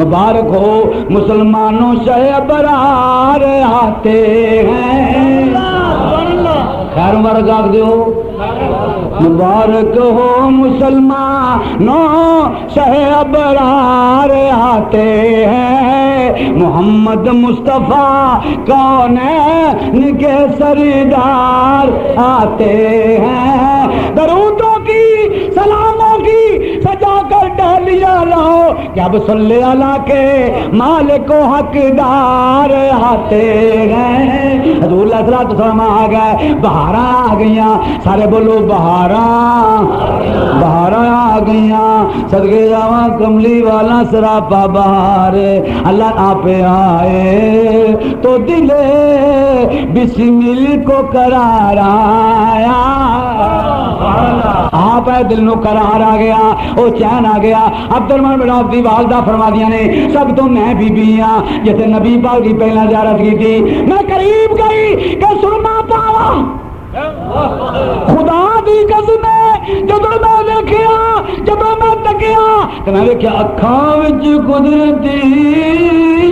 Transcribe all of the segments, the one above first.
مبارک ہو مسلمانوں شہ ابرار آتے ہیں، خیر مبارک دیو، مبارک ہو مسلمانوں شہ ابرار آتے ہیں، محمد مصطفیٰ کونین کے سردار آتے ہیں، درودوں کی سلاموں کی سجا کر ڈالیاں لاؤ کہ اب صلی اللہ کے مالک و حقدار آتے ہیں۔ حضور علیہ السلام آ گئے، بہاراں آ گئیاں، سارے بولو بہاراں، بہاراں آ گئیاں، صدقے جاواں کملی والا سراپا بہار، اللہ آپ آئے تو دل بسمل کو قرار آیا، آپ ہے دل نو قرار آ گیا، او چین آ گیا۔ عبد الرحمن بن عوف دی والدہ فرما دیا نے سب تو میں بی بی ہاں، جیسے نبی پاک کی پہلا زیارت کی تھی، میں قریب گئی کہ سرما پاوا، خدا دی قسم ہے جدو میں دیکھیا، جدو میں تکیا تو میں دیکھیا اکھاں وچ قدرتی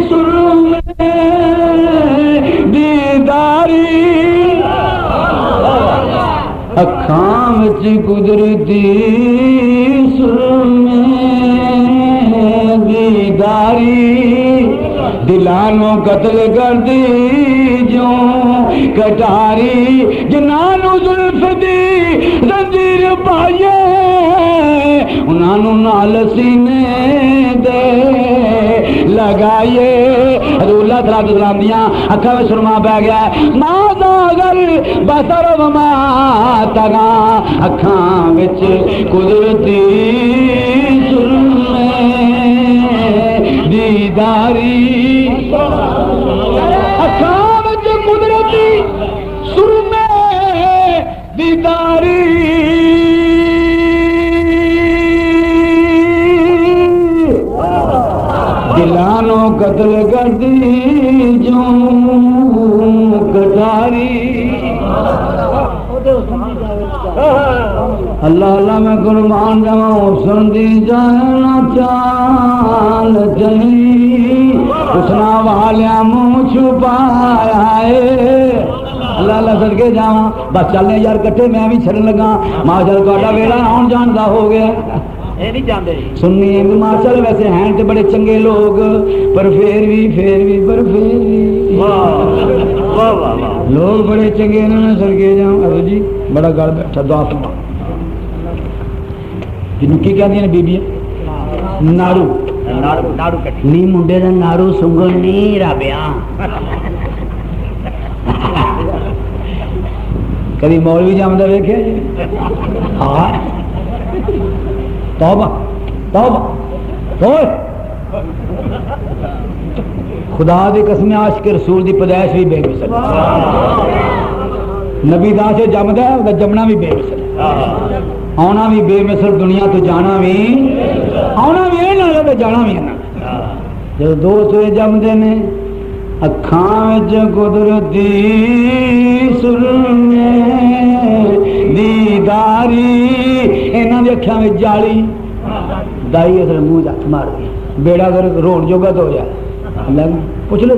سرمے دیداری، اکھاں وچ قدرتی سرمے دیداری، دلانوں قتل کر دی جو کٹاری، جنانوں زلف دی زنجیر پائیے، انہوں نال سینے دے لگائیے۔ حضور اللہ صلی اللہ علیہ وسلم دیاں اکھاں میں سرما پہ گیا، ما زاغل بصر وما طغا، اکھاں وچ قدرتی سرمے دیداری، اکھاں وچ قدرتی سرمے دیداری، دلانوں قتل کر دی جو کٹاری، اللہ اللہ میں قربان جاؤں سن دی جانا چال چلی، حسنا والیاں منہ چھپایا ہے، اللہ اللہ صدقے جاواں بس چلنے یار کٹھے میں بھی چھڑن لگا، ماشاءاللہ تہاڈا ویلا آن جان دا ہو گیا، سنی ماشاءاللہ ویسے ہیں تے بڑے چنگے لوگ، پر پھر بھی لوگ بڑے چنگے نے، صدقے جاؤں ابو جی بڑا گل بیٹھا دعا فرما، جنوں کی کہندی نے بیبیاں ناڑو نی منڈے دا ناڑو سنگن نہیں رابیاں، کبھی مولوی جامدہ ویکھیا جی؟ ہاں توبہ توبہ توبہ، خدا دی قسم عاشق رسول دی پیدائش بھی بے مثل، نبی دا سے جمدا ہے دا جمنا بھی بے مثل، آنا بھی بے مثل، دنیا تو جانا بھی، آنا بھی ہے نا تے جانا بھی ہے نا، جب دو سوئے جمدے نے اکھاں وچ قدرتی سرمے دیداری، انہاں دی اکھاں وچ جالی، دائی اثر منہ ہاتھ مار دی، بیڑا اگر رون جوگا تو ہو جائے، اللہ پوچھ لو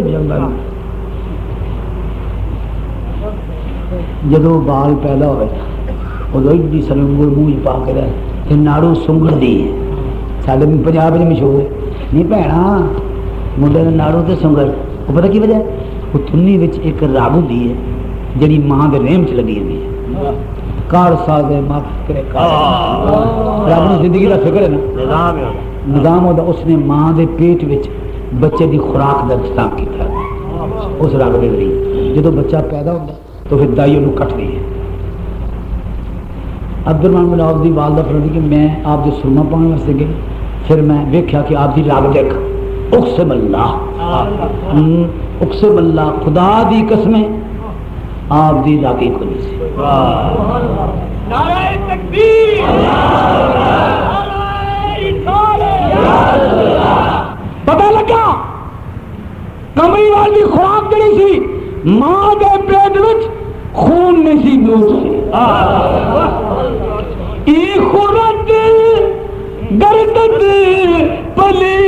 جدو بال پیدا ہوئے ادو ایڈی سلنگڑ منہ پا کے رہے تے ناڑو سنگڑ دی ہے، سارے پنجاب میں مشہور ہے، نہیں بھینا منڈے نے ناڑو تے سنگڑ، وہ پتہ کی وجہ ہے؟ وہ تھنی وچ ایک رگ ہوندی ہے جڑی ماں دے رحم چ لگی ہوندی ہے، کار ساز معاف کرے رب نے زندگی کا فکر ہے نا، نظام ہوتا، اس نے ماں دے پیٹ وچ بچے دی خوراک دا انتظام کیتا اس رگ دے ذریعے، جدو بچہ پیدا ہوتا تو پھر دائی انہوں کٹ دی ہے۔ عبد الرحمن بن عوف دی والدہ فرماتی کہ میں آپ دے سرما پانے واسطے گئی، پھر میں ویکھیا کہ آپ دی رگ دیکھ، اقسم اللہ اقسم اللہ خدا دی قسمیں آپ دی رگ ہی کھلی سی، نعرہ تکبیر، پتہ لگا کمری والی خوراک جڑی سی ماں دے پیٹ وچ خون نہیں سی دودھ سی، ای خورت گردت پلی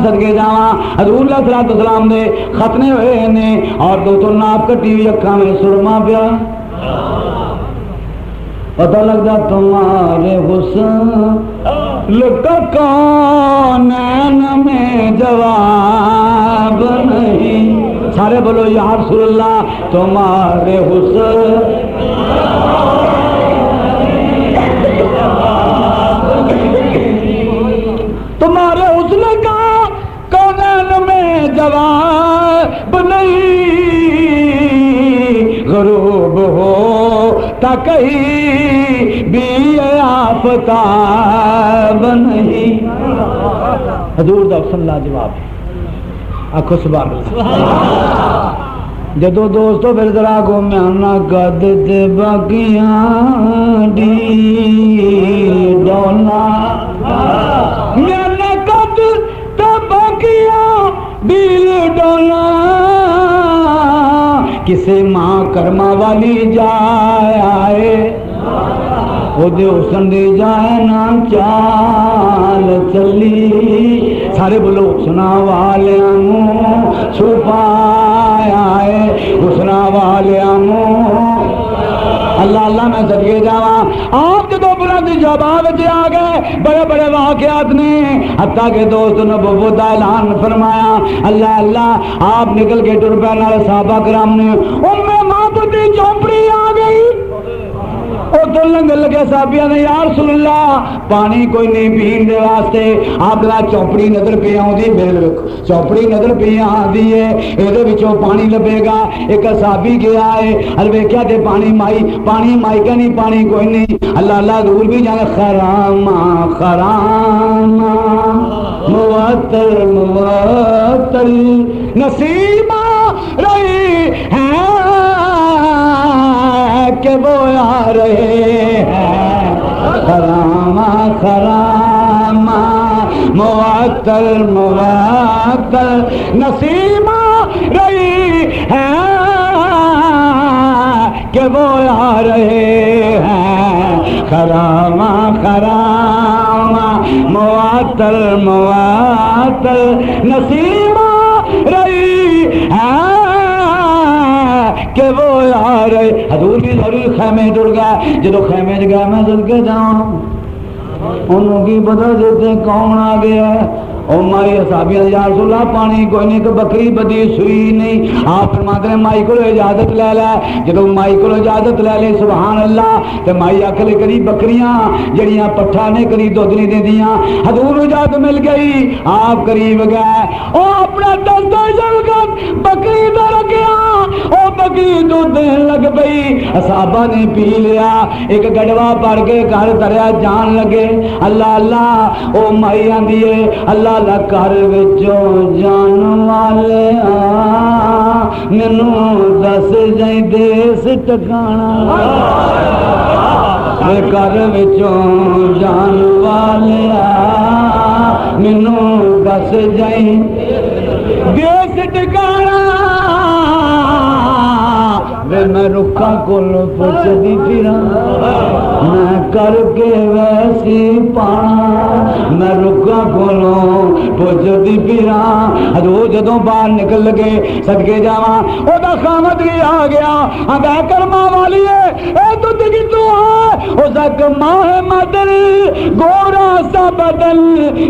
صدقے جاواں حضور علیہ الصلوۃ والسلام دے ختنے ہوئے نے اور دو تو ناپ کٹی ہوئی اکھاں میں سرما پیا پتہ لگتا تمہارے حسن لکا کونین میں جواب نہیں سارے بولو یا رسول اللہ تمہارے حسن تمہارے حسن کا کونین میں جواب نہیں غروب ہو تا کہیں بھی آفتاب نہیں حضور دا صلی اللہ جواب آکھو سبحان اللہ جدو دوستو پھر ذرا گھومیا قد تے باقیاں دی ڈولا میں قد تے باقیاں دی ڈولا کسے ماں کرما والی جائے آئے وہ دے حسن دے جائے نام چال چلی سارے بولو حسنا والیاں موں چھپایا ہے حسنا والیاں موں اللہ اللہ میں صدقے جاواں آپ جدو بلند جباب سے آ گئے بڑے بڑے واقعات نے حتیٰ کہ دوست نبوت کا اعلان فرمایا اللہ اللہ آپ نکل کے ٹر پے نال صحابہ کرام نے محمد کی چوپڑی آ گئی وہ تو لنگ لگے صحابیاں نے یا رسول اللہ پانی کوئی نہیں پین دے واسطے آپ لا چوپڑی نظر پہ آؤں میل چوپڑی نظر پہ آدھی ہے یہ پانی لبے گا ایک صحابی گیا ہے الویکھیا تے پانی مائی کا نہیں پانی کوئی نہیں اللہ اللہ دور بھی جانا خراما خراما موتر موتر نصیبہ رہی ہے کہ وہ آ رہے ہیں خراما خراما موتر موتر نصیبہ رہی ہے کہ وہ آ رہے ہیں خراما خراما موتر موتر نصیبہ رہی ہے کہ وہ آ رہے حضور بھی ضرور خیمے ڈر گیا جدو خیمے گیا میں دل کے جاؤں انہوں کی پتہ دیتے کون آ گیا ہے او مائی اصحابیاں یا رسول اللہ پانی کوئی نہیں کہ بکری بدی سوئی نہیں آپ فرماتے ہیں مائی کو اجازت لے لے جدو مائی کو اجازت لے لے سبحان اللہ تے مائی آکھلے کری بکریاں جڑیاں پٹھا نے کری دودھ نہیں دے دیاں حضور اجازت مل گئی آپ قریب گئے او اپنا دستہ جل کر بکری دے رکھیا او بکری دودھ دین لگ پئی اصحابہ نے پی لیا ایک گڑوا پڑ کے گھر تریا جان لگے اللہ اللہ او مائی آندی ہے اللہ کر وچوں جان والے مینوں دس جائیں دیس ٹکانا کر وچوں جان والے مینوں دس جائیں دیس ٹکانا میں رکھا کول پوچھدی پھراں میں کر کے ویسی پانا میں رکھا کولوں پوچھدی پھراں حضور جدوں باہر نکل گئے صدقے جاواں او دا خامد بھی آ گیا آندا کرما والی ہے اے تو کتوں ہے او زک ماہ مدل گورا سا بدل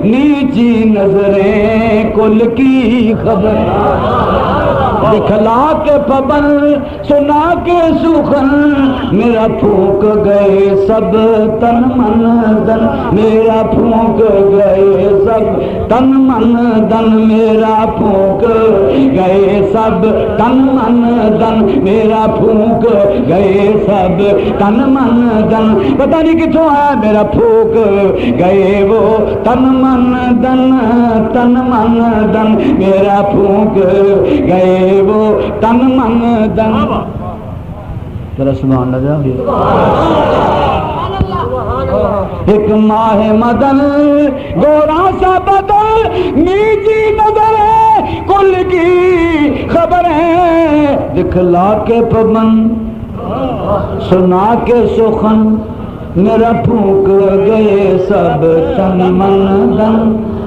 نیچی نظریں کل کی خبر دکھلا کے پابند سنا کے سخن میرا پھونک گئے سب تن من دن میرا پھونک گئے سب تن من دن میرا پھونک گئے سب تن من دن میرا پھونک گئے سب تن من دن پتہ نہیں کتوں ہے میرا پھونک گئے وہ تن من دن میرا پھونک گئے وہ تن من دن ذرا سبحان اللہ ایک ماہ مدن گورا سا بدل نیچی نظر ہے کل کی خبر ہے دکھلا کے پابند سنا کے سخن میرا پھونک گئے سب تن من دن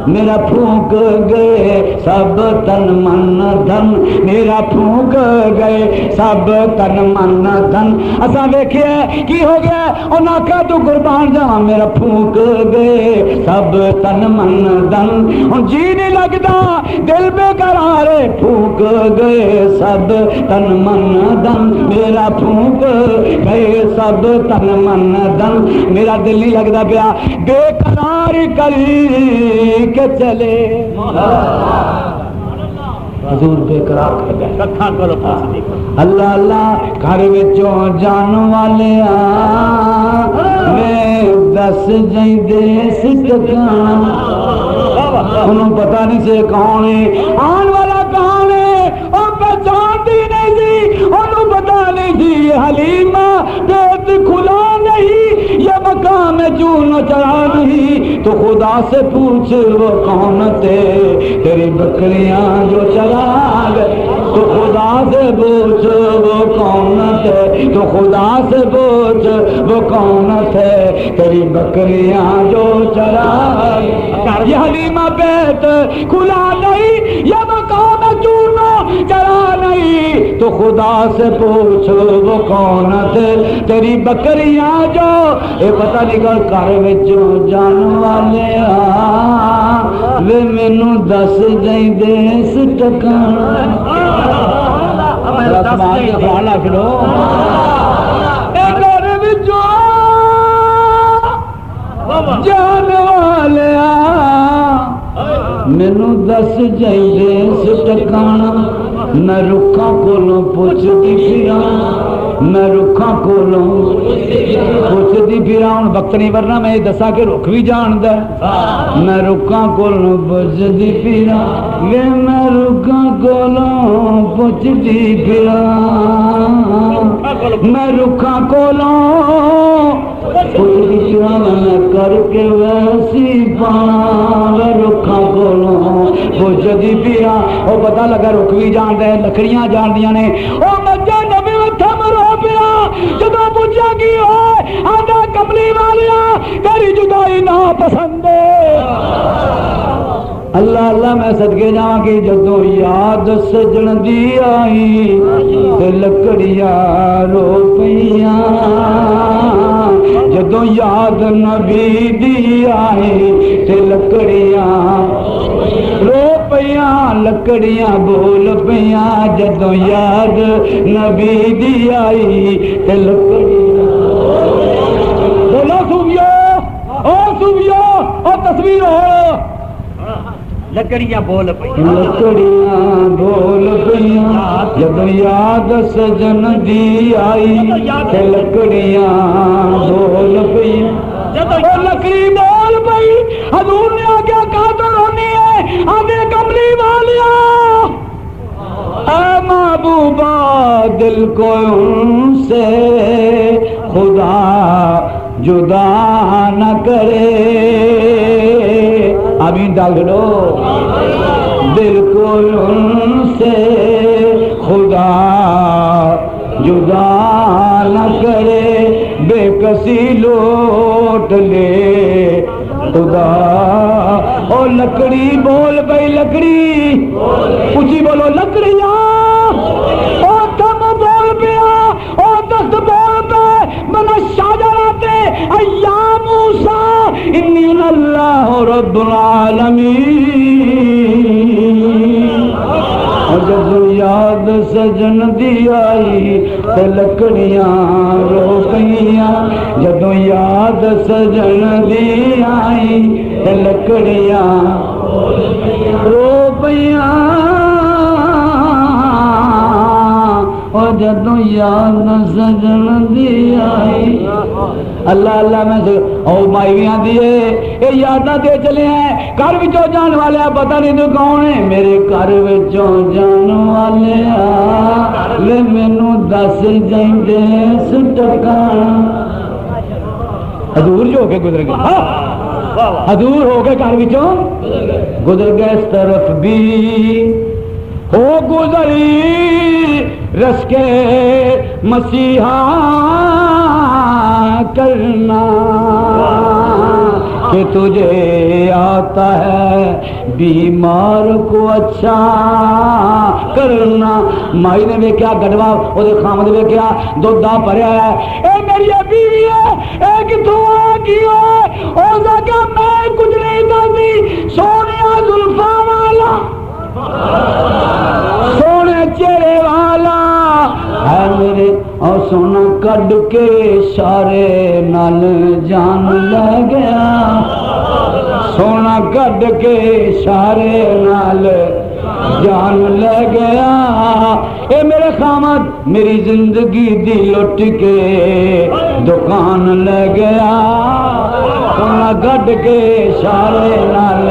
میرا پھونک گئے سب تن من دھن میرا پھونک گئے سب تن من دھن اساں ویکھیا کی ہو گیا او ناکا تو قربان جاواں میرا پھونک گئے سب تن من دھن ہن جی نہیں لگدا دل بے قرار پھونک گئے سب تن من دھن میرا پھونک گئے سب تن من دھن میرا دل نہیں لگدا پیا بے قرار کر کے چلے حضور بے قرار کر گئے اللہ اللہ گھر وچوں جان والے میں دس جائیں دیس ٹکانا انہوں پتہ نہیں سے کون ہے آن والا کون ہے اور پہچانتی نہیں سی انہوں پتہ نہیں سی حلیمہ پیٹ کھلا نہیں یہ مقام چون چڑھا نہیں تو خدا سے پوچھ وہ کون تھے تیری بکریاں جو چرا گئے تو خدا سے پوچھ وہ کون تھے تو خدا سے پوچھ وہ کون تھے تیری بکریاں جو چرا گئے یہ حلیمہ پیٹ کھلا نہیں یہ مقام چون چرا نہیں تو خدا سے پوچھ وہ کون تھے تیری بکریاں جو اے پتہ نہیں گھر وچوں جان والے وے مینوں دس جائیں دیس ٹکانا سمان کے خیال رکھ لو اے گھر وچوں جان والے مینوں دس جائیں دیس ٹکانا میں رکھاں کولوں پوچھدی پھراں میں رکھاں کولوں پوچھدی پھراں وقت نہیں ورنہ میں دسا کہ رکھ بھی جاندا میں رکھاں کولوں پوچھدی پھراں وے میں رکھاں کولوں پوچھدی پھراں میں رکھاں کولوں پوچھدی پھراں میں کر کے ویسی پانا رکھاں کولوں پوچھدی پھراں او پتہ لگا رک بھی جاندا ہے لکڑیاں جاندیاں نے او مجھے نبی تھم رو پیا جدوں پوچھا کی ہوئے آدھا کملی والیا تیری جدائی نا پسند ہے اللہ اللہ میں صدقے جاواں کہ جدوں یاد سجن دی آئی تے لکڑیاں رو پیاں جدوں یاد نبی دی آئی تے لکڑیاں رو پیاں لکڑیاں بول پیاں جدوں یاد نبی دی آئی تے لکڑیاں بولو صوفیو او تصویر ہو لکڑیاں بول پیاں لکڑیاں بول پیاں جدوں یاد سجن دی آئی تے لکڑیاں بول پیاں او لکڑی بول پئی حضور نے آگیا قادر ہونی ہے آدھے کملی والیا اے محبوبہ دل کو ان سے خدا جدا نہ کرے آمین ڈال دو دل کو ان سے خدا جدا نہ کرے بے کسی لوٹ لے خدا او لکڑی بول بھائی لکڑی اونچی بولو لکڑیاں او تم بول پیا او دست بول پہ من الشجرات یا موسیٰ انی اللہ رب العالمین اور جب یاد سجن دی آئی تے لکڑیاں رو پیاں جدوں یاد سجن دی آئی تے لکڑیاں رو پیاں اور جدوں یاد سجن دی آئی اللہ اللہ میں سے او مائیاں دیے اے یاداں دے چلے ہیں گھر وچوں جان والے پتہ نہیں تو کون ہے میرے گھر وچوں جان والے لے مینوں دس جائیں دیس ٹکانا حضور جو ہو کے گزر گئے حضور ہو کے گھر وچوں گزر گئے اس طرف بھی ہو گزری رس کے مسیحا کرنا کہ تجھے آتا ہے بیمار کو اچھا کرنا. مائی نے ویکھیا گڑوا وہ خامد ویکھیا دودھا بھریا ہے, اے میری بیوی ہے, اے کتوں آیا کی ہے؟ اس نے کہا میں کچھ نہیں دستی, سونیا زلفاں والا سونے چہرے والا ہے میرے, اور سونا کڈ کے اشارے نال جان لے گیا, سونا کڈ کے اشارے نال جان لے گیا. اے میرے خامد میری زندگی دی لٹ کے دکان لے گیا, سونا کڈ کے اشارے نال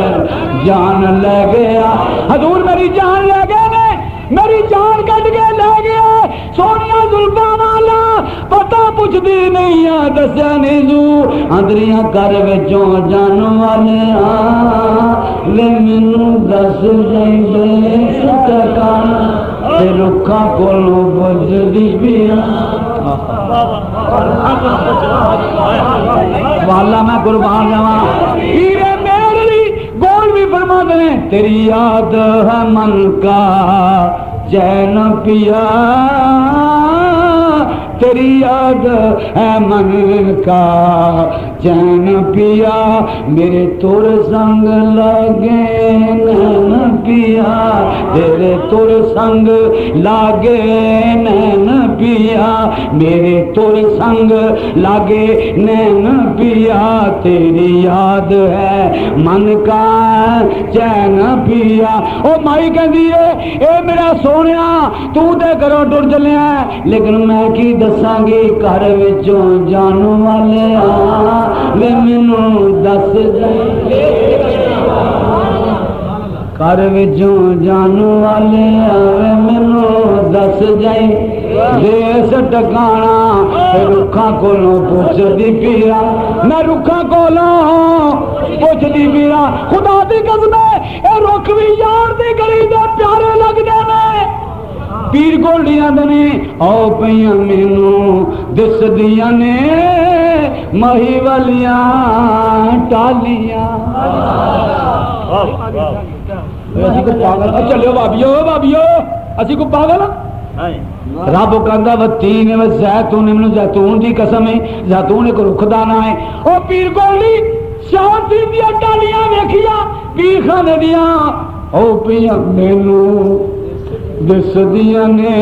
جان لے گیا. حضور میری جان لے گئے نے, میری جان کٹ کے لے گیا. سونیا زلفاں والا پتہ پوچھدی نہیں آ دسیا نہیں جو اندریاں گھر وچوں جان والے لے مینوں دس جائیں ٹکانا تے رکھاں کولوں بجدی پیا. والا میں قربان جاواں پیرے میرے لیے گول بھی فرما دے تیری یاد ہے من کا چین پیا, تیری یاد ہے من کا چین پیا, میرے تور سنگ لگے نین پیا, تیرے تور سنگ لاگے نین پیا, میرے تور سنگ لاگے نین پیا, تیری یاد ہے من کا چین پیا. او مائی کہندی ہے اے میرا سونیا تو تے گھروں ٹر چلیا لیکن میں کی دساں گی گھر وچوں جان والے وے مینوں دس گھر وچوں جان والے وے مینوں دس جائی دیس ٹکانا رکھاں کولوں پوچھدی پیا, میں رکھاں کولوں پوچھدی پیا. خدا دی قسم اے رکھ بھی یار دی گلی دے پیارے لگدے نے. پیر گولڈیاں دنے او پئیاں مینوں دس دیاں نے مہی والیاں ٹالیاں. اسی کو پاگل چلو بابیو بابیو اسی کو پاگل رب کہندا وتین و زیتون من زیتون دی قسم ہے زیتون ایک رخ دانا ہے. او پیر گولڈی شانتی دیاں ٹالیاں ویکھیا پیر خانے دیاں او پئیاں مینوں دس دیاں نے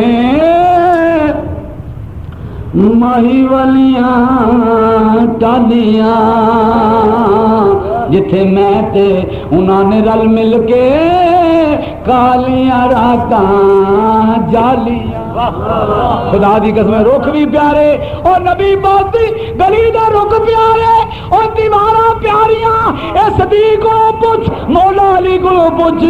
ماہی والیاں ٹالیاں, جتھے میں تے انہاں نے رل مل کے کالیاں راتاں جالیاں. خدا دی قسم رخ بھی پیارے اور نبی پاک دی گلی دا رخ پیارے اور دیواراں پیاریاں. اے صدیق کو پوچھ مولا علی کو پوچھ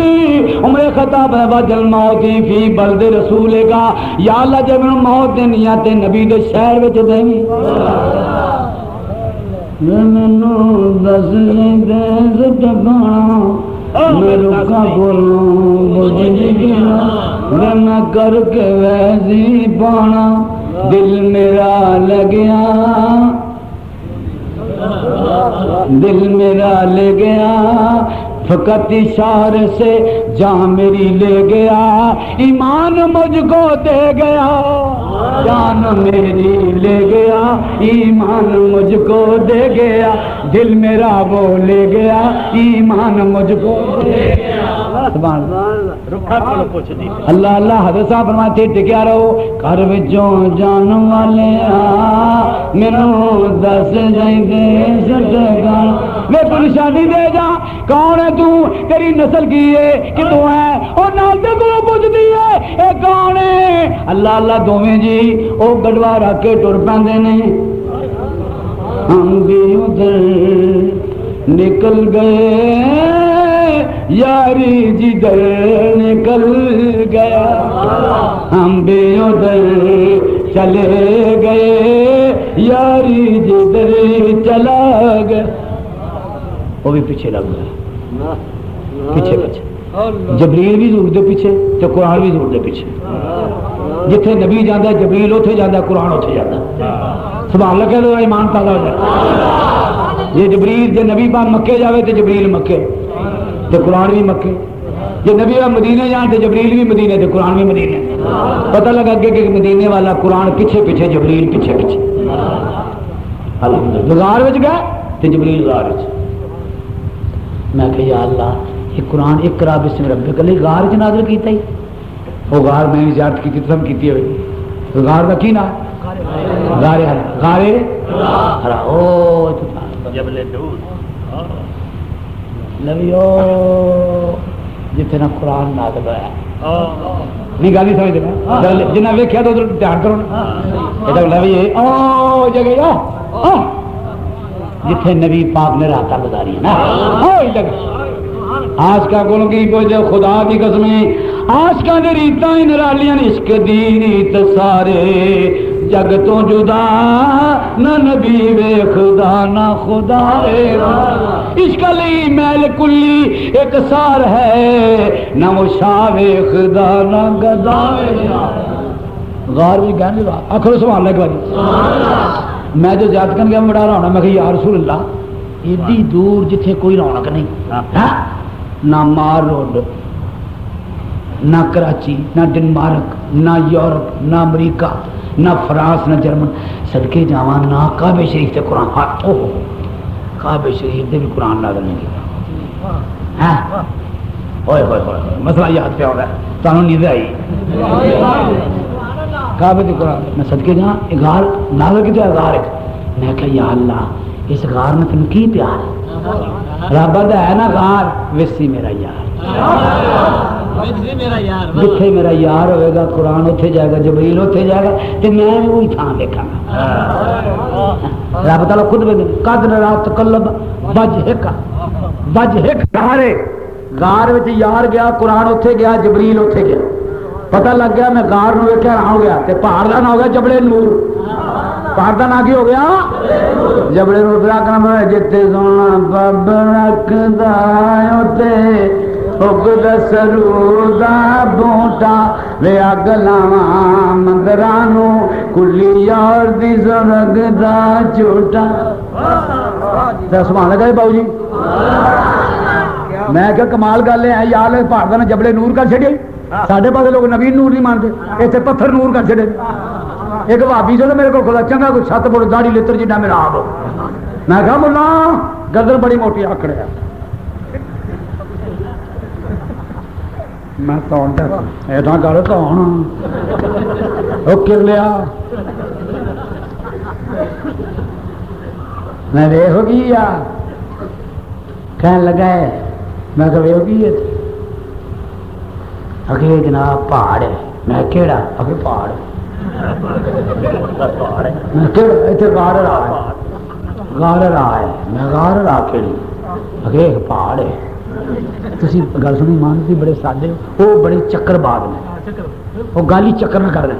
عمر خطاب وجل موت فی بلد رسول کا یا اللہ جب موت دینی تے نبی دے شہر وچ دینی مینوں دس دے ٹکانا میں رکھاں کولوں بجدی پیا, میں کر کے ویسی پانا دل میرا لگیا دل میرا لے گیا فقط اشارے سے جان میری لے گیا, ایمان مجھ کو دے گیا جان میری لے گیا, ایمان مجھ کو دے گیا, دل میرا وہ لے گیا ایمان مجھ کو دے گیا. اللہ اللہ حضرت صاحب فرماتے تھے ٹکیا رہو گھر وچوں جان والے مینوں دس جائیں دے ٹکانا. میں پریشانی دے جا کون ہے تو, تیری نسل کی ہے کتوں ہے اور نالدے کو پوچھتی ہے اے کون ہے. اللہ اللہ دوویں جی او گڑوا رکھ کے ٹر پیندے نے. ہم بھی ادھر نکل گئے یاری جدھر نکل گیا, ہم بھی ادھر چلے گئے یاری جدھر چلا گیا. وہ بھی پیچھے لگ گیا پیچھے پیچھے جبریل بھی ضرور دے پیچھے تو قرآن بھی ضرور دے پیچھے. جتھے نبی جاندہ ہے جبریل اتھے جاندہ ہے قرآن اتھے جاندہ ہے. سبحان اللہ کہہ دو ایمان تعالیٰ ہو جائے. یہ جبریل جے نبی پاک مکے جاوے تے جبریل مکے تے قرآن بھی مکے، جے نبی پاک مدینے جان تے جبریل بھی مدینے تے قرآن بھی مدینے. پتہ لگا کہ مدینے والا قرآن پیچھے پیچھے جبریل پیچھے پیچھے. الحمدللہ غار وچ گئے تے جبریل غار وچ. میں کہ یا اللہ یہ قرآن اقرا بسم ربک علی غار وچ نازل کیتا ہی. وہ غار میں نے زیارت کی تھی کیتی ہوئی. غار کا کی نام؟ غار ہرا. غار ہرا او جبل نور نبیو جتنے نا قرآن نازل ہوا نہیں گل نہیں سمجھتے جنہیں ویکیا تو ادھر دھیان کرو نا نبی او جگہ جتھے نبی پاک نے راتاں گزاری ہے نا آشکا کو کی پوچھے خدا کی قسمیں آشکا نے ریتاں ہی نرالیاں عشق دی ریت سارے جگ تو جدا نہ نبی وے خدا نہ خدا وے عشق علی میل کلی ایک سار ہے نہ وہ شاہ وے خدا نہ گدا وے. غار بھی گہن گا آخر سوال لگ بھائی میں جو زیادت کر گیا بڑا رہا میں کہ یا رسول اللہ ایڈی دور جتھے کوئی رونق نہیں نہ مار روڈ نہ کراچی نہ ڈنمارک نہ یورپ نہ امریکہ نہ فرانس نہ جرمن صدقے جاواں نہ کعبے شریف تے قرآن ہاتھ او کعبے شریف دے بھی قرآن نازل نہیں کیتا ہاں ہوئے ہوئے ہوئے مسئلہ یاد پہ ہو رہا ہے تانوں نیند آئی کعبے تے قرآن میں صدقے جاواں غار نازل کیتا ہے غار میں کہ یا اللہ اس غار میں تینوں کی پیار ہے رب دا ہے نا غار ویسی میرا یار جتھے میرا یار ہوئے گا قرآن اتھے جائے گا جبریل اتھے جائے گا تو میں بھی وہی تھان دیکھا گا. رب تعالیٰ خود بھی قد نرا تقلب وجہک غارے غار وچ یار گیا قرآن اتھے گیا جبریل اتھے گیا پتہ لگ گیا میں غار نو ویکھیا نہ ہو گیا تے پہاڑ دا نہ ہو گیا جبل نور. پہاڑ دا نہ کی ہو گیا جبل نور. پھر آکھنا جتے سونا بب رکھدا اوتے اگل سرودا بوٹا وے اگ لاواں مندرانو کلی یار دی زرگ دا چوٹا. سبحان اللہ باؤ جی میں کہ کمال گل ہے یار پہاڑ دا جبل نور کر چھڑیا. ساڈے پاس لوگ نبی نور نہیں مانتے اتنے پتھر نور کر چھڑے. ایک بھابی جو میرے کو کھلا چنگا کوئی 7 فٹ داڑھی لتر جنہ میرا آپ میں کہا ملا گردن بڑی موٹی آکڑ ہے میں ایڈا کر کون کر لیا میں ویخ کی کہنے لگا ہے میں کہ ویخ کی اگے جناب پہاڑ ہے. میں کہڑا اگے پہاڑ غار راہ ہے. میں غار راہ کہڑی اگے ایک پہاڑ ہے. تسی گل سنی مانتی بڑے سادے وہ بڑے چکر باز نے وہ گل ہی چکر نہ کر رہے.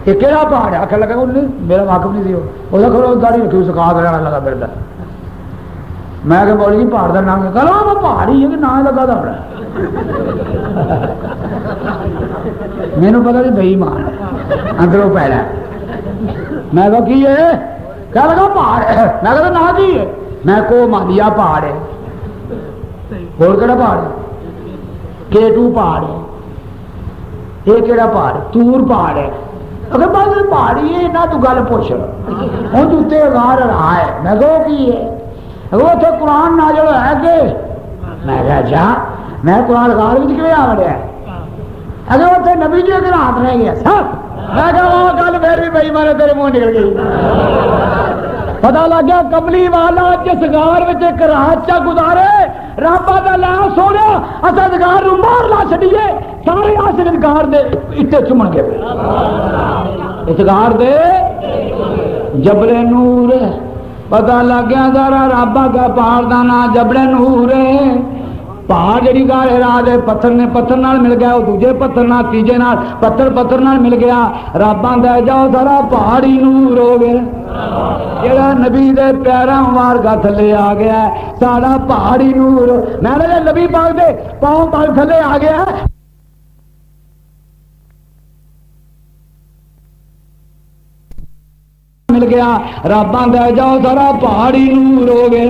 یہ کہڑا پہاڑ ہے آخر لگا میرا واقف نہیں سی وہ کھڑو داڑھی رکھی سکھا کر لگا پھر میں کہ بولی جی پہاڑ کا نام کہا وہ پہاڑ ہی ہے کہ نام لگا تھا مینو پتا نہیں بئی مان اندروں پہلا میں کہ کی ہے کیا لگا پہاڑ ہے میں کہا نہ کی ہے میں کو مانیا پہاڑ ہے اور کہڑا پہاڑ ہے K2 پہاڑ ہے یہ کہڑا پہاڑ تور پہاڑ ہے اگر بس پہاڑی ہے نہ تو گل پوچھ ہوں جوتے غار رہا ہے میں کہ کی ہے وہ اتنے قرآن نازل ہے کہ میں کہا جا میں قرآن غار میں کیوں آ رہا ہے اگر اتنے نبی جی اگر ہاتھ رہ گیا سب میں کہا وہ گل پھر بھی بھائی مارے تیرے منہ نکل گئی پتا لگ گیا کملی والا جس غار میں ایک رات چا گزارے رابطہ دا لا سونے اسد غار نو مار لا چھڈیے سارے آسن غار دے اتے چمن گئے اس غار دے جبل نور پتا لگ گیا ذرا رابا کا پہاڑ دا نا جبل نور پہاڑ جڑی گار راہ دے پتھر نے پتھر نال مل گیا وہ دوجے پتھر نال تیجے نال پتھر نال مل گیا راباں دے جاؤ ذرا پہاڑی نور ہو گیا جڑا نبی دے پیراں مبارکاں تھلے آ گیا ساڈا پہاڑی نور میں نے نبی پاک دے پاؤں پاک تھلے آ گیا مل گیا رب آندا جاؤ سارا پہاڑی نور ہو گیا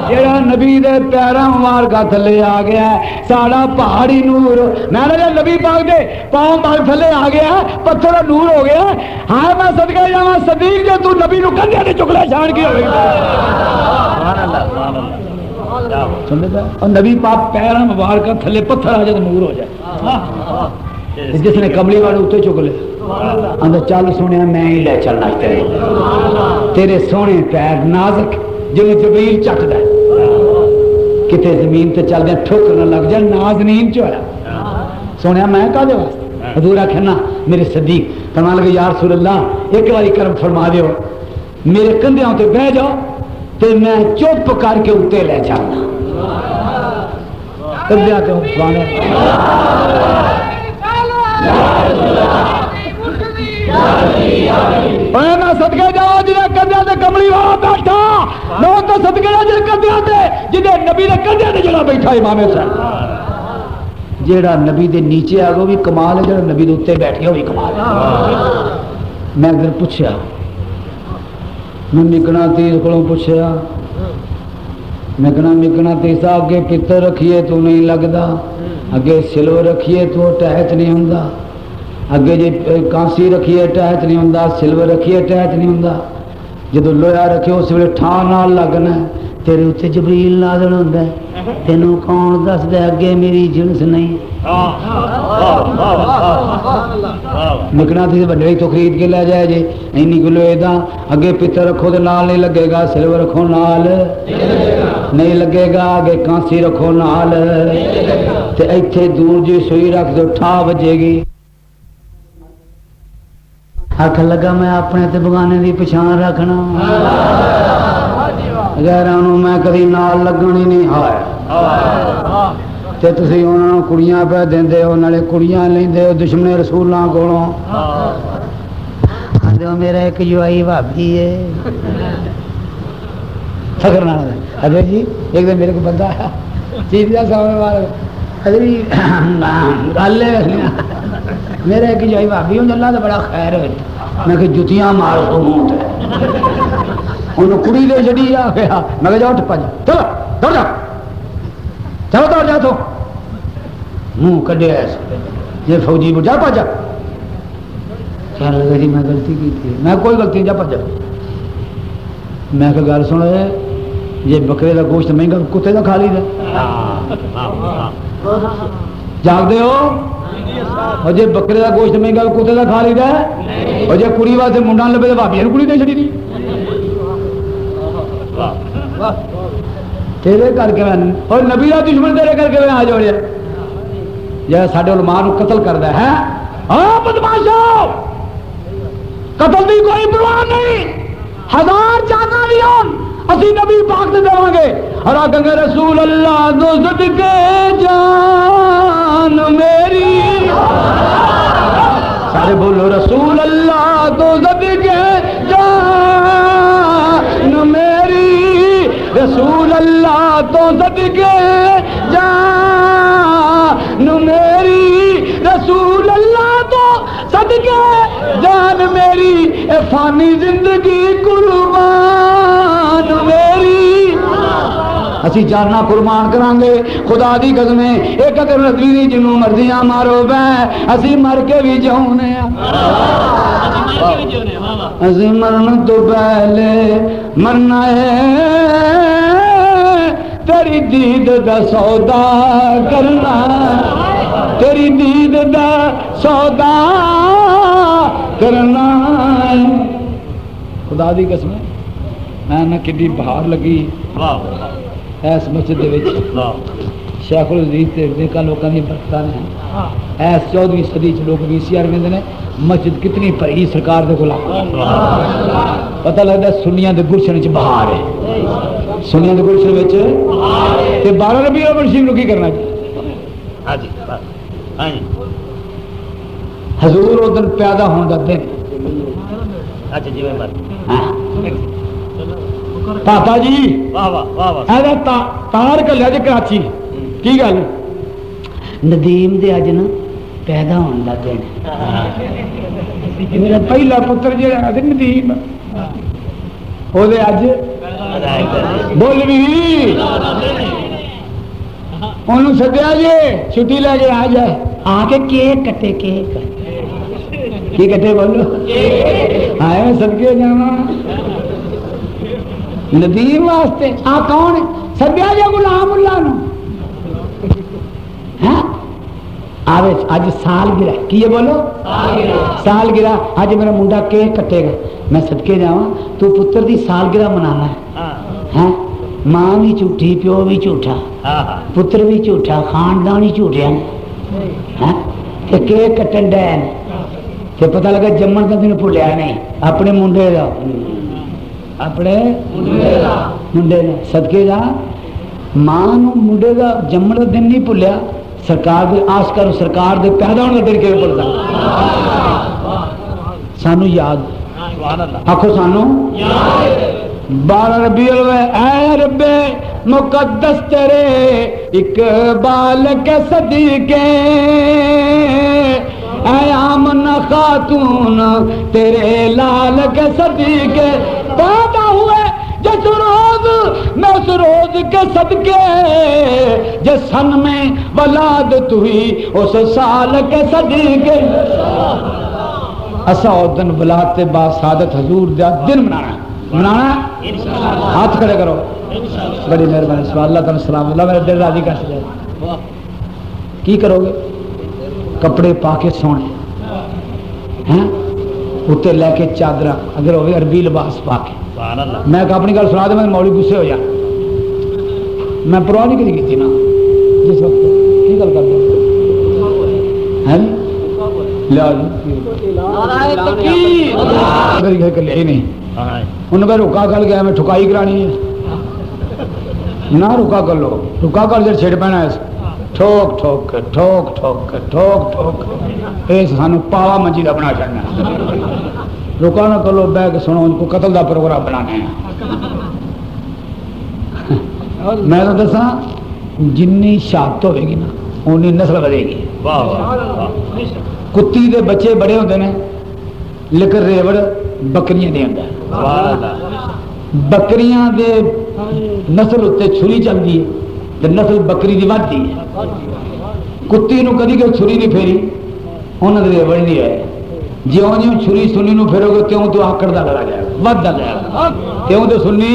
جڑا نبی دے پیراں مبارکاں تھلے آ گیا سارا پہاڑی نور میں نے نبی پاک دے پاؤں مبارک تھلے آ گیا پتھر نور ہو گیا ہاں میں صدقہ جاواں صدیق جے تو نبی نو کندھے تے چکلا شان کی ہوے سبحان اللہ سبحان اللہ سمجھدا اور نبی پاک پیراں مبارکاں تھلے پتھر آ جائے نور ہو جائے جس نے کملی والے اتنے چک لے آندا چل سونے میں ہی لے چلنا تیرے سونے پیر نازک جنہیں جبریل چکدا کتے زمین تے چل دے ٹھوکر نہ لگ جائے نازنین چویا سونے میں کا دے واسطے حضور آکھنا میرے صدیق فرمان لگے یا رسول اللہ ایک باری کرم فرما دیو میرے کندھیاں تے بیٹھ جاؤ تے میں چپ کر کے اوتے لے جانا کندھیاں تے سبحان اللہ صدقے جاؤ جنہیں کندھیاں تے کملی والا بیٹھا لوگ تو صدقے جا جنہیں کندھیاں تے جنہیں نبی دے کندھیاں تے جڑا بیٹھا امام حسین جیڑا نبی دے نیچے آ گیا بھی کمال ہے جڑا نبی دے اوتے بیٹھ گیا بھی کمال ہے میں اگر پوچھیا میں مکنا تیز کو پوچھیا میں کہنا مکنا تیسا اگے پتر رکھیے تو نہیں لگتا اگے سلو رکھیے تو ٹہچ نہیں ہوندا اگے جی کانسی رکھیے ٹہچ نہیں ہوندا سلور رکھیے ٹہچ نہیں ہوندا جدو لویا رکھے اس ویلے ٹھان نال لگنا تیرے اتنے جبریل نازل ہوندا ہے تینوں کون دس دے اگے میری جنس نہیں نکنا تھی بڑے تو خرید کے لے جائے جی اینی کلو ایدا اگے پتر رکھو تو نال نہیں لگے گا سلور رکھو نال نہیں لگے گا اگے کانسی رکھو نال تے ایتھے دور جی سوئی رکھ دو ٹھا بجے گی آخ لگا میں اپنے تے بگانے دی پچھان رکھنا غیرانوں میں کدی نال لگن ہی نہیں ہایا تے تسی انہاں نوں کڑیاں پہ دیندے ہو نالے کڑیاں لیندے ہو دشمن رسولاں کولوں آندے میرا ایک جوائی بھابی ہے فخر نہ حضرت جی ایک دن میرے کو بندہ آیا چیف جا صاحب والے حضرت گل ہے میرا ایک جوائی بھابی ہوں اللہ تو بڑا خیر ہے میں کہ جتیاں مار کو منہ تے انہوں کڑی لے چڑی آ گیا میں کہ جاؤ ٹپا جا چلو دوڑ جا چلو دوڑ جا تو منہ کڈے ایسے یہ فوجی کو جا پا جا کہنے لگا جی میں غلطی کی تھی میں کوئی غلطی جا پا جا میں کہ گل سن یہ بکرے کا گوشت مہنگا کتے کا کھا لی جاگ دے ہو اور جی بکرے کا گوشت مہنگا کتے کا کھا لی اور جی کڑی واسطے منڈا لبے تو بھابیا کڑی نہیں چڑی دی تیرے کر کے اور نبی کا دشمن تیرے کر کے آ جوڑیا یا سارے علماء کو قتل کرتا ہے ہاں بدماشو قتل کی کوئی پرواہ نہیں 1000 جانا بھی ہوں اسی نبی پاک سے دیں گے اور آگے گے رسول اللہ دو صدقے جان میری سارے بولو رسول اللہ دو صدقے جان میری رسول اللہ تو صدقے جان میری رسول اللہ تو صدقے جان میری اے فانی زندگی قربان میری اسی جاننا قربان کران گے خدا دی قسم ایک اگر نظری دی جنوں مرضیاں مارو بے اسی مر کے بھی جاؤنے اسی مرن تو پہلے مرنا ہے تیری دید دا سودا کرنا تیری دید دا سودا کرنا خدا دی قسم میں نہ کڈی بہار لگی ایس مسجد دے وچ شیخ العزیز تے دیکھا لوکاں دی برکتاں نے ایس 14ویں صدی چ لوگ ویسیار ویندے نے مسجد کتنی بھری سرکار دے کول پتہ لگدا سنیاں دے گلشن وچ بہار ہے سنیاں دے گلشن وچ تے 12 ربیع الاول شریف نو کی کرنا جی ہاں جی ہاں جی حضور اودن پیدا ہون دا دن اچھا جی میں پاپا جی تار کلیا جی کراچی کی گل ندیم دے اج نا پیدا ہونے لگ گئے. میرا پہلا پتر جہاں ندیم وہ اج بول بھی انہوں سدیا جی چھٹی لے کے آ جائے آ کے کیک کٹے. کیک کی کٹے بولو آئے میں سد کے جانا ندیم واسطے. آ کون سدیا جی غلام اللہ نو آوے اج سال گرا کی بولو سال گرا اج میرا منڈا کیک کٹے گا. میں صدقے جاواں تو پتر دی سال گرا منانا ہے. ماں بھی جھوٹھی پیو بھی جھوٹا پتر بھی جھوٹا خاندان ہی جھوٹیا کیک کٹن ڈین تے پتہ لگا جمن کا دن بھولیا نہیں اپنے منڈے دا اپنے منڈے نے صدقے جا ماں نو منڈے دا جمن کا دن نہیں بھولیا. سرکار دے آس کرو سرکار دے پیدا ہونے دن کے بولتا سانو یاد آخو سانو 12 ربیع الاول اے رب مقدس تیرے اقبال کے صدیقے اے آمنہ خاتون تیرے لال کے صدیقے پیدا ہوئے جس روز میں اس روز کے صدقے جس سن میں ولادت ہوئی اس سال کے صدقے اسا دن ولادت با سعادت حضور دا دن منانا ہاتھ کھڑے کرو. بڑی مہربانی سبحان اللہ تعالی سلام اللہ میرے دل راضی کر سکے. کی کرو گے کپڑے پا کے سونے ہیں اتنے لے کے چادر اگر ہوئے عربی لباس پا کے. میں اپنی گل سنا دے میں مولی غصے ہو جا میں پرواہ نہیں کری کی نا جس وقت کی گل کر لیا نہیں انہوں نے رکا کر گیا میں ٹھکائی کرانی ہے نہ رکا کر لو رکا کر جب چھڑ پینا ہے ٹھوک ٹھوک ٹھوک ٹھوک ٹھوک ٹھوک یہ سانو پاوا منجی کا بنا چڑھنا رکا نہ کرو بہ کے سنو ان کو قتل کا پروگرام بنانا ہے. میں تو دسا جنی شہادت ہوئے گی نا اونی نسل بڑھے گی. کتی دے بچے بڑے ہوتے ہیں لیکن ریوڑ بکریاں دے ہوتا ہے. بکریاں دے نسل اتنے چھری چلتی ہے تو نسل بکری دی بڑھتی ہے. کتی نو کدی کوئی چھری نہیں پھیری انہوں نے ریوڑ نہیں ہے. جیوں جیوں چھری سنی نو پھیرو گے تیوں تو آکڑ دا لگا جائے گا ودہ جائے گا تیوں تو سنی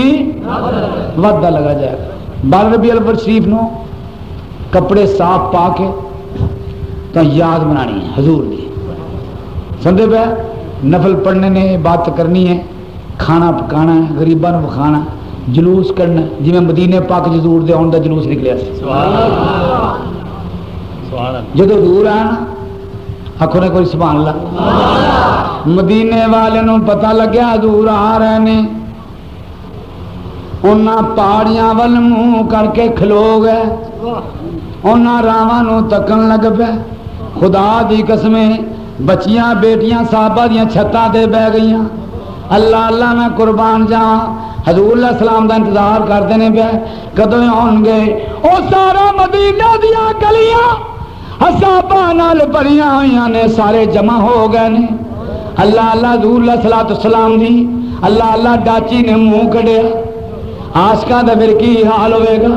ودہ لگا جائے گا. 12 ربیع الاول شریف نو کپڑے صاف پا کے تو یاد منانی ہے حضور دی سمجھے پہ نفل پڑھنے نے بات کرنی ہے کھانا پکانا ہے غریباں نو کھانا جلوس کرنا جی میں مدینے پاک حضور دے آن دا جلوس نکلیا جدو حضور آیا نا آخو نے کوئی سبحان اللہ مدینے والے نو پتہ لگیا حضور آ رہے نے انہاں پہاڑیاں ول منہ کر کے کھلو گئے انہاں راواں نو تکن لگ پے. خدا دی قسمیں بچیاں بیٹیاں صحابہ دیاں چھتاں تے بہ گئیاں. اللہ اللہ میں قربان جاواں حضور علیہ السلام دا انتظار کرتے نے پے کدوں آن گے. او سارا مدینہ دیاں گلیاں صحابہ نال بھریاں ہوئیاں نے سارے جمع ہو گئے نے. اللہ اللہ حضور علیہ السلام دی اللہ اللہ ڈاچی نے منہ کڈیا. عاشقاں دا پھر کی حال ہوئے گا.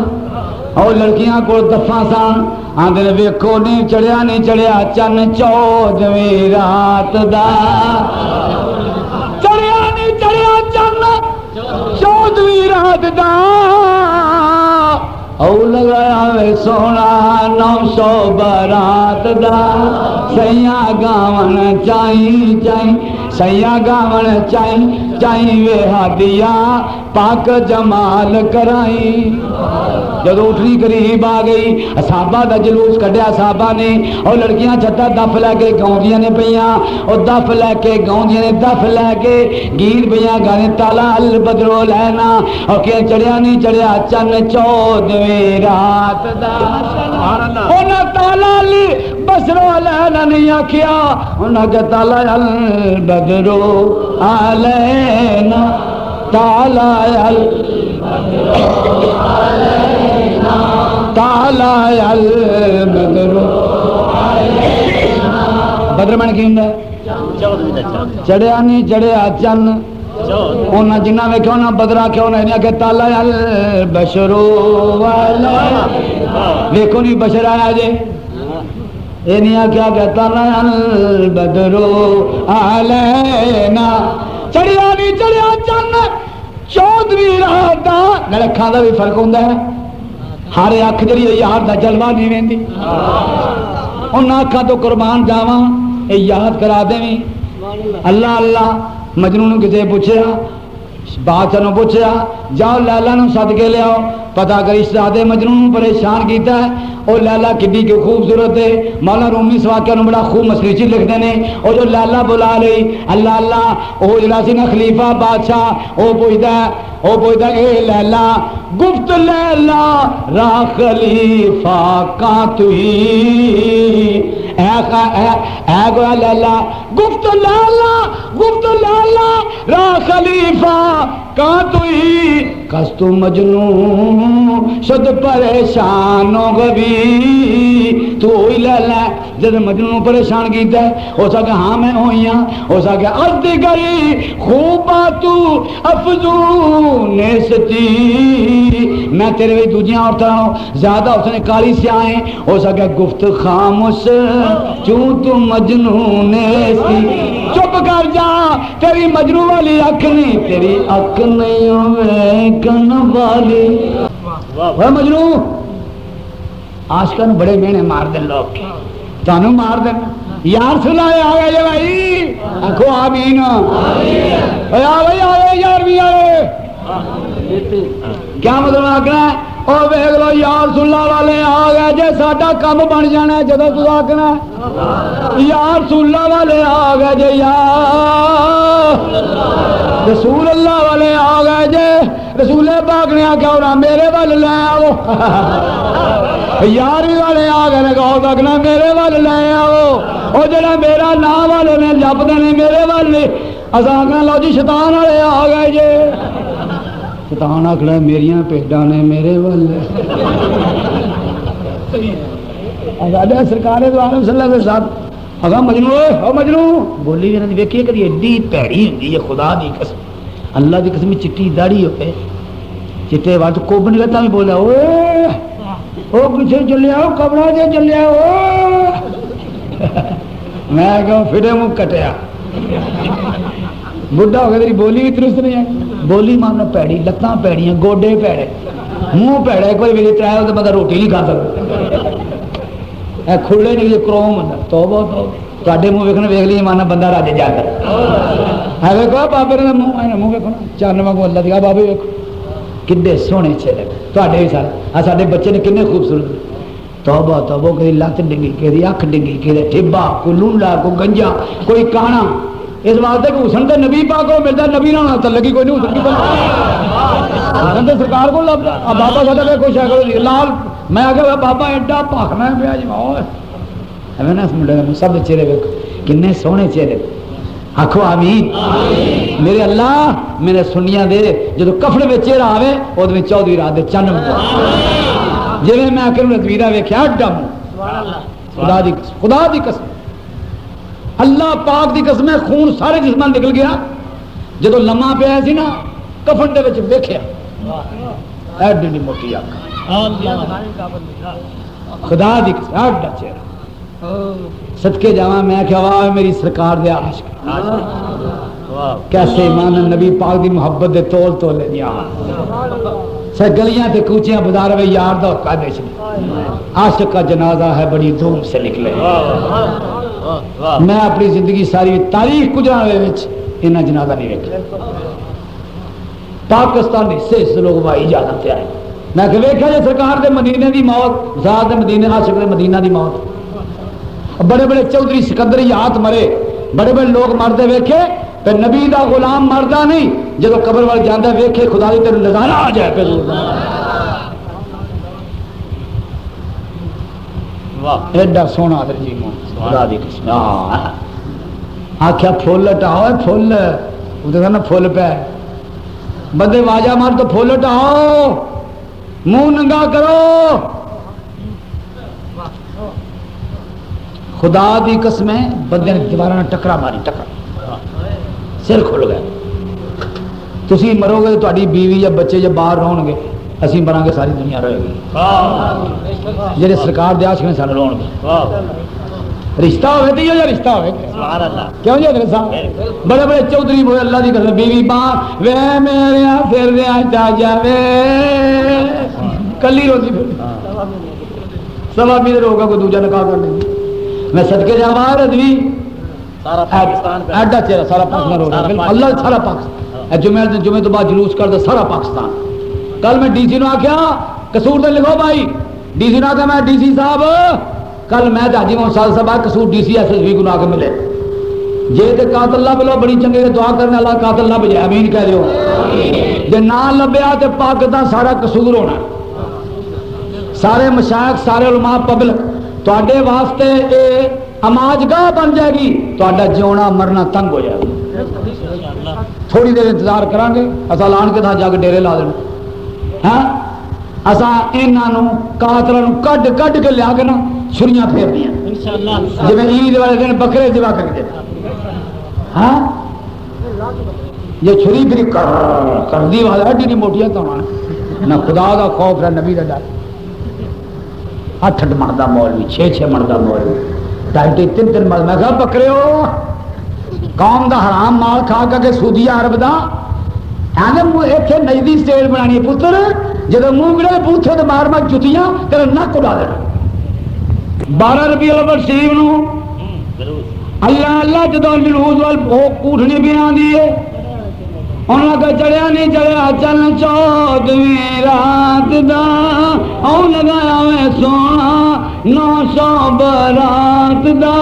اور لڑکیاں کو دفاں سان آندے نے ویکھو نہیں چڑھیا چن 14ویں رات دا چڑھیا چن 14ویں رات دا او لگایا وے سونا 900 برات دا سیاں گاون چائی سیاں گاون چائی وے ہادیا پاک جمال کرائی. جدو اٹھنی قریب آ گئی صحابہ دا جلوس کڈیا صحابہ نے اور لڑکیاں چھتا دف لے کے گاؤندیاں نے پیاں اور دف لے کے گاؤندیاں نے دف لے کے گیت پیاں گانے تالا البدرو لینا اور کہ چڑھیا نہیں چڑھیا چن 14ویں رات دا انہاں تالا البدرو لینا نہیں آکھیا انہاں کہ تالا البدرو علینا تالا تالا البدر بدر من کی ہوں چڑھیا نہیں چڑھیا چن انہیں جنہ ویکھیا انہیں بدرا کیا انہیں کہ تالا بشرو والا ویکھو نہیں بشر آیا جے یہ نہیں کیا کہتا بدرو علینا چڑھیا نہیں چڑھیا چن 14ویں رات دا میرے اکھاں دا بھی فرق ہوندا ہے ہر اکھ جڑی یار دا جلوہ نہیں ویندی انہاں اکھاں تو قربان جاواں اے یاد کرا دیویں اللہ اللہ مجنون کسے پوچھیا بادشاہ نو پوچھیا جاؤ لیلا نو سد کے لیاؤ پتا کر شہزاد مجنون پریشان کیتا ہے اور لیلا کڈی کی خوبصورت ہے مولا رومی اس واقعہ نو بڑا خوب مسریچی لکھتے ہیں اور جو لیلا بلا لئی اللہ اللہ وہ جڑا سی نا خلیفہ بادشاہ وہ پوچھتا اے لیلا گفت لیلا را خلیفہ کا تھی اے گویا لیلا گفت لیلا را خلیفہ کا تھی کس تو مجنون شد پریشان ہو گبی تو ہوئی لیلا جب مجنون پریشان کیتا ہے ہو سکے ہاں میں ہوئی ہاں ہو سکے ارد گئی خوبات افزون ستی میں تیرے بھی دوجیاں عورتوں زیادہ اس نے کالی سیاہیں ہو سکے گفت خاموش چوں تو مجنون سی چپ کر جا تیری مجنون والی اکھ نہیں تیری اکھ نہیں ہوئے کن والی وہ مجنون عاشقاں بڑے مینے مار دیں لوگ تانوں مار دیں یار سلائے آگئے جے بھائی آنکھو آمین بھائی آگئے یار بھی آگئے کیا مطلب آگنا ہے او بیگ لو یار سلہ والے آگئے جے ساڑھا کم بن جانا ہے جدہ تو آگنا ہے یار سلہ والے آگئے جے یار رسول اللہ والے آگئے جے رسول پاک نے آگیا اور میرے والے لے آؤ یاری والے آگئے نے کہو تکنا میرے والے لے آؤ اور جڑا میرا نام والے نے جب دینے میرے والے ازاگنا لو جی شیطان والے آگئے جے شیطان آکھڑا میریاں پیڈاں نے میرے والے آزادہ سرکار دو عالم صلی اللہ علیہ وسلم اگر مجنون بولی بھی نہ دیکھئے کہ یہ ایڈی پیڑی ہوندی ہے خدا دی قسم اللہ دی قسم چٹی داڑھی ہوئے چٹے وقت کوب نگتا بھی بولا او کچھے چلے آؤ کبرا جے چلے آؤ میں کہوں پھرے منہ کٹیا بڑھا ہو گیا تیری بولی بھی درست نہیں ہے بولی ماننا پیڑی لتاں پیڑیاں گوڈے پیڑے منہ پیڑا ایک بار میری ترایا تو بندہ روٹی نہیں کھا سکتا کھلے نہیں یہ کروم توبہ تواڈے منہ ویکھنا ویکھ لئی ماننا بندہ راجے جا کر ہے ویکھو بابے نے منہ ویکھو چان واگوں اللہ دی بابے ویکھو کڈے سونے چہرے تواڈے بھی سارے ساڈے بچے نے کنے خوبصورت توبہ توبہ کوئی لت ڈنگی کوئی اکھ ڈنگی کوئی ٹھبا کوئی لونڈا کوئی گنجا کوئی کانا اس واسطے کہ حسن تے نبی پاک کو ملتا نبی نہ ہونا لگی کوئی نہیں حسن کی حسن تے سرکار کو بابا ساڈا کوئی شکل لال میں آگے بابا ایڈا پاکنا ہے پیا جی ایویں نا اس منڈے سب چہرے ویکھو کنے سونے چہرے آکھو آمین میرے اللہ میرے سنیاں دے جدو کفن میں چہرہ آوے وہ 14ویں رات دے چن جی میں آ کے تصویرہ ویکھیا ڈم خدا دی قسم اللہ پاک دی قسم خون سارے جسمان نکل گیا جدو لمحہ پہ سی نا کفن دے وچ ویکھیا ایڈی موٹی اکھ خدا دی قسم ایڈا چہرہ صدقے جاواں میں کہ واہ میری سرکار دے عاشق کیسے ایمان نبی پاک دی محبت دے تول تولے دیا سے گلیاں تے کوچیاں بازار میں یار دا قادش عاشق کا جنازہ ہے بڑی دھوم سے نکلے میں اپنی زندگی ساری تاریخ گزرانے وچ انہاں جنازہ نہیں ویکھیا پاکستان حصے سے لوگ وائی اجازت آئے میں کہ ویکھیا جے سرکار دے مدینے دی موت ذات دے مدینے عاشق دے مدینہ دی موت بڑے بڑے چودھری سکندریات مرے بڑے بڑے لوگ مردے ویکھے پھر نبی دا غلام مردہ نہیں جب قبر وال جاندہ ویکھے خدا دی تیرے نظارہ آ جائے پہ ایڈا سونا ترجیح خدا دی قسم آکھیا پھول لٹاؤ پھول ادھر نا پھول پہ بندے واجہ مار تو پھول لٹاؤ منہ ننگا کرو خدا دی قسمیں بندے نے دیوار نے ٹکرا ماری ٹکرا سر کھل گیا تسی مرو گے تہاڈی بیوی یا بچے جب باہر رہن گے اسی مراں گے ساری دنیا رہے گی جڑے سرکار دے عاشق نے سانو رہن گے رشتہ ہوئے تو یا رشتہ ہوئے سبحان اللہ کیوں جی حضرت صاحب بڑے بڑے چودھری ہوئے اللہ دی قسم بیوی باں وے میرے پھر دیا جا جاوے کلی روزی پھر سوا بھی روگا کوئی دوجا نکاح کر لیں میں صدقے جاواں رضوی سارا پاکستان ایڈا چہرہ سارا پاکستان روگا اللہ سارا پاکستان جمعے تو بعد جلوس کر دے سارا پاکستان کل میں ڈی سی نے آخیا قصور تو لکھو بھائی ڈی سی نے آخیا میں ڈی سی صاحب کل میں حاجی محمد صاحب Kasur D C S S P کو نہ کے ملے جے تے قاتل نہ ملو بڑی چنگے دعا کرنے اللہ قاتل نہ بجے امین کہہ دیو جے نہ لبیا تے پاکستان سارا قصور ہونا سارے مشائخ سارے علماء پبلک تواڈے واسطے اے اماج گاہ بن جائے گی تواڈا جیونا مرنا تنگ ہو جائے گا تھوڑی دیر انتظار کریں گے اسا لان کے تھا جا کے ڈیرے لا دینا ہاں اسا انہاں قاتلاں نو کڈ کڈ کے لیا کے نا چھریاں پھیر دیاں انشاءاللہ جویں عید والے دن بکرے ذبح کر دے ہاں یہ چھری پھر کر دی والا ہڈی نہیں موٹیاں تو نہ خدا دا خوف ہے نبی دا ڈر 8 مردا مولوی 6 مردا مولوی 2.5 3 مرد میں کہا بکرے ہو قوم دا حرام مال کھا کے سودی عرب دا ایتھے نجدی سٹیج بنانی پتر جب منہ ملے پوچھے تو مار مار جتیاں تیرا نک اڑا دینا 12 ربیع الاول شریف نو اللہ اللہ جدو جلوس وال کوٹھنی بھی آندی ہے انہاں کا چڑھیا نہیں چڑھیا چل 14ویں رات دا او لگایا میں سونا 900 برات دا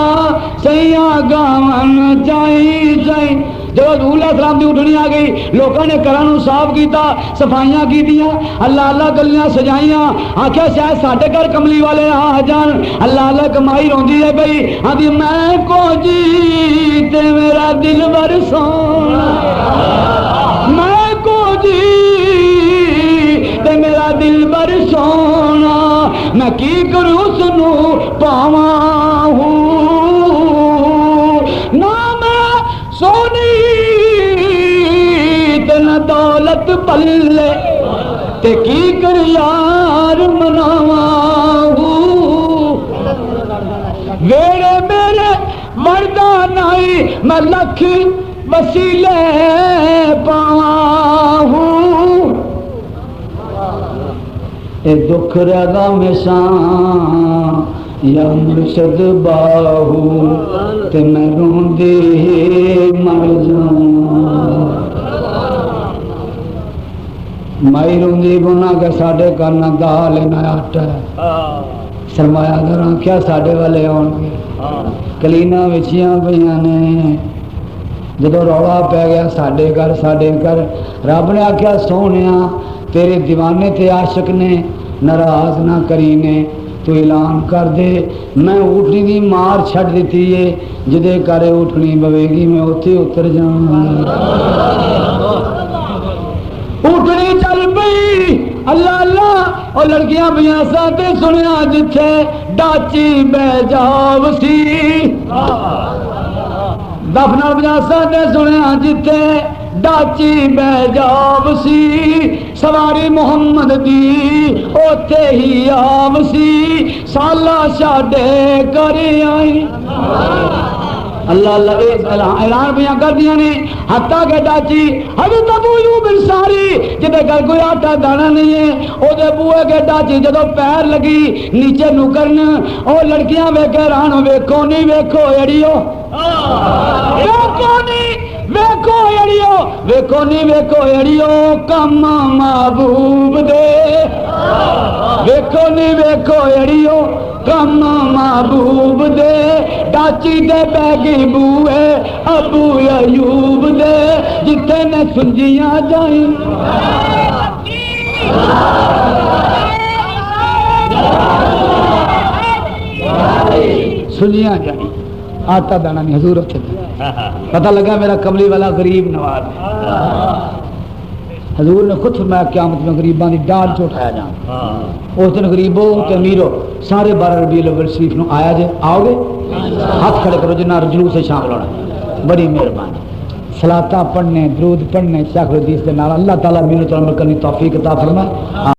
سیاں گاون چائی چائی جب حضور علیہ السلام دی اٹھنی آ گئی لوگوں نے گھروں صاف کیتا صفائیاں کیتیاں اللہ اللہ گلیاں سجائیاں آخیا شاید ساڈے گھر کملی والے آ جان اللہ اللہ کمائی روندی ہے بھائی آدھی میں کو جی تے میرا دل بر سونا میں کو جی تے میرا دل بر سونا میں کی کروں سنو پاواں ہوں نہ میں سونی تینا دولت پلے تے کی کر یار مناواں ویڑے میرے مردہ نائی میں لکھ وسیلے پاواں اے دکھ رگا میں شان یا مرشد باہو تے میں روندے مر جاؤں مائی روندی گناہ کہ ساڑھے کرنا دال نہ آٹا سرمایہ دراں کیا ساڑھے والے آن گے کلینہ وچیاں پہیاں نے جدو روڑا پہ گیا ساڑھے کر رب نے آکھیا سونیا تیرے دیوانے تے عاشق نے ناراض نہ کرینے تو اعلان کر دے میں اٹھنی دی مار چھڑ دیتی ہے جدے کرے اٹھنی بوے گی میں اتھے اتر جاؤں اٹھنی چل پئی اللہ اللہ اور لڑکیاں بیاں ساتے سنیا جتھے ڈاچی بے جاو سی دفنا بیاں ساتے سنیا جتھے ڈاچی بے جاب سی سواری محمد دی اوتے ہی آب سی سالہ شاڈے کر آئی اللہ اللہ اعلان بیاں کر دیا نے حتیٰ کہ ڈاچی حضرت ابو ایوب انصاری جدے گھر کوئی آٹا دانا نہیں ہے او دے بوئے کے ڈاچی جدو پیر لگی نیچے نکرن او لڑکیاں ویکھے رانو ویکھو نہیں ویکھو ایڑیو ویکھو نہیں ویکھو ایڑیو ویکھو نہیں ویکھو ایڑیو کم محبوب دے ویکھو نہیں ویکھو ایڑیو کم محبوب دے ڈاچی دے بیگی بوئے ابو ایوب دے جتھے نے سنجیاں جائیں سنجیاں جائیں آٹا دانا نہیں حضور اچھے پتہ لگا میرا کملی والا غریب نواز حضور نے خود فرمایا قیامت میں غریباں دی ڈال چوٹایا جان اس دن غریبوں تے امیروں سارے 12 ربیع الاول شریف نو آیا جے آؤ گے ہاتھ کھڑے کرو جنہاں جلوس سے شامل ہونا، بڑی مہربانی۔ صلاۃ پڑھنے، درود پڑھنے، شیخ الحدیث کے نال اللہ تعالیٰ میرے تو عمل کرنے توفیق عطا فرمائے۔